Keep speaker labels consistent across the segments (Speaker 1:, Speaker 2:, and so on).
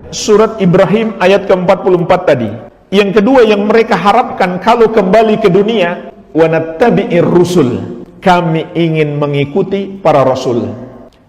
Speaker 1: Surat Ibrahim ayat ke-44 tadi. Yang kedua yang mereka harapkan kalau kembali ke dunia, wa nattabi'ir rusul, kami ingin mengikuti para rasul.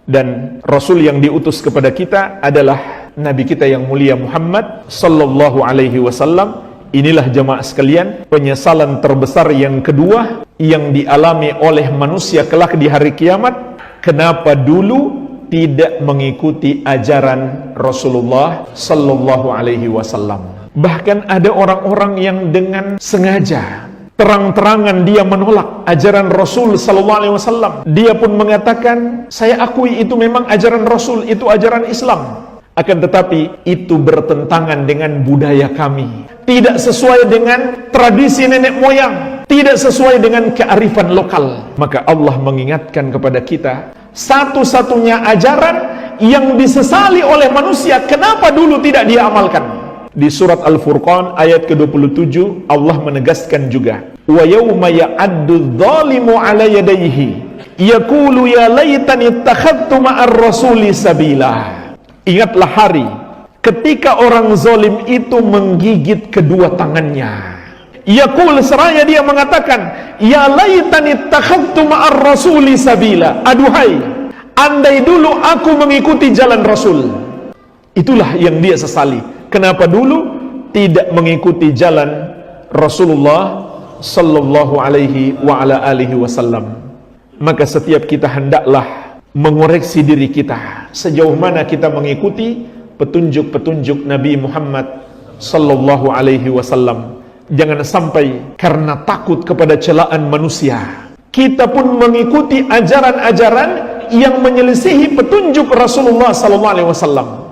Speaker 1: Dan rasul yang diutus kepada kita adalah nabi kita yang mulia Muhammad sallallahu alaihi wasallam. Inilah jemaah sekalian, penyesalan terbesar yang kedua yang dialami oleh manusia kelak di hari kiamat. Kenapa dulu tidak mengikuti ajaran Rasulullah sallallahu alaihi wasallam? Bahkan ada orang-orang yang dengan sengaja terang-terangan dia menolak ajaran Rasul sallallahu alaihi wasallam. Dia pun mengatakan, saya akui itu memang ajaran Rasul, itu ajaran Islam. Akan tetapi itu bertentangan dengan budaya kami, tidak sesuai dengan tradisi nenek moyang, tidak sesuai dengan kearifan lokal. Maka Allah mengingatkan kepada kita, satu-satunya ajaran yang disesali oleh manusia, kenapa dulu tidak dia amalkan? Di surat Al-Furqan ayat ke-27 Allah menegaskan juga, wa yauma ya'addu dzalimu 'ala yadayhi yaqulu ya laitani ittakhadtu ma'ar rasuli sabila. Ingatlah hari ketika orang zalim itu menggigit kedua tangannya. Yaqul, seraya dia mengatakan, ya laitani ittakhadtu ma'ar rasuli sabila. Aduhai, andai dulu aku mengikuti jalan Rasul. Itulah yang dia sesali. Kenapa dulu tidak mengikuti jalan Rasulullah sallallahu alaihi wa ala alihi wasallam? Maka setiap kita hendaklah mengoreksi diri kita, sejauh mana kita mengikuti petunjuk-petunjuk Nabi Muhammad sallallahu alaihi wasallam. Jangan sampai karena takut kepada celaan manusia, kita pun mengikuti ajaran-ajaran yang menyelisihi petunjuk Rasulullah sallallahu alaihi wasallam.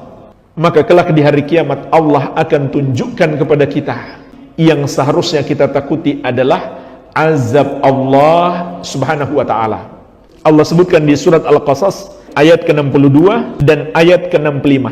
Speaker 1: Maka kelak di hari kiamat Allah akan tunjukkan kepada kita yang seharusnya kita takuti adalah azab Allah subhanahu wa ta'ala. Allah sebutkan di surat Al-Qasas ayat ke-62 dan ayat ke-65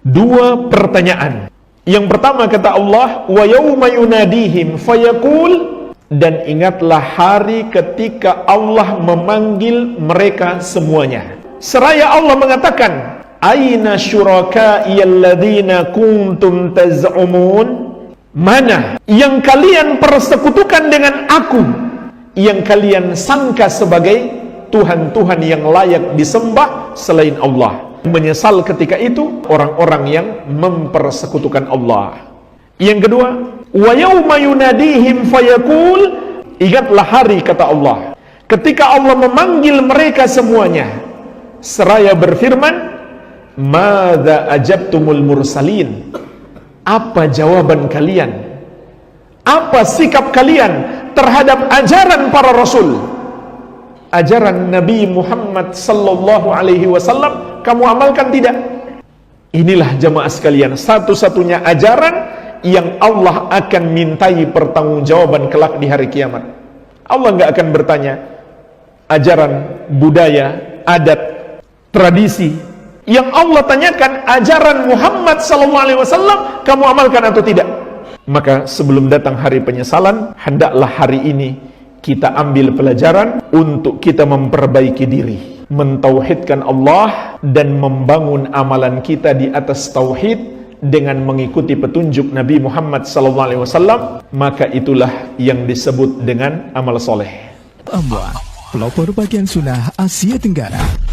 Speaker 1: dua pertanyaan. Yang pertama kata Allah, wa yauma yunadihim fayaqul, dan ingatlah hari ketika Allah memanggil mereka semuanya. Seraya Allah mengatakan, aina syuraka'i alladzina kuntum taz'umun, mana yang kalian persekutukan dengan aku, yang kalian sangka sebagai Tuhan-Tuhan yang layak disembah selain Allah. Menyesal ketika itu orang-orang yang mempersekutukan Allah. Yang kedua, wa yauma yunadihim fayaqul, ingatlah hari kata Allah ketika Allah memanggil mereka semuanya, seraya berfirman, madza ajabtumul mursalin, apa jawaban kalian, apa sikap kalian terhadap ajaran para rasul, ajaran Nabi Muhammad sallallahu alaihi wasallam, kamu amalkan tidak? Inilah jemaah sekalian satu-satunya ajaran yang Allah akan mintai pertanggungjawaban kelak di hari kiamat. Allah nggak akan bertanya ajaran, budaya, adat, tradisi. Yang Allah tanyakan ajaran Muhammad SAW, kamu amalkan atau tidak? Maka sebelum datang hari penyesalan, hendaklah hari ini kita ambil pelajaran untuk kita memperbaiki diri, mentauhidkan Allah dan membangun amalan kita di atas tauhid dengan mengikuti petunjuk Nabi Muhammad SAW. Maka itulah yang disebut dengan amal soleh.
Speaker 2: Pelopor bagian sunnah Asia Tenggara.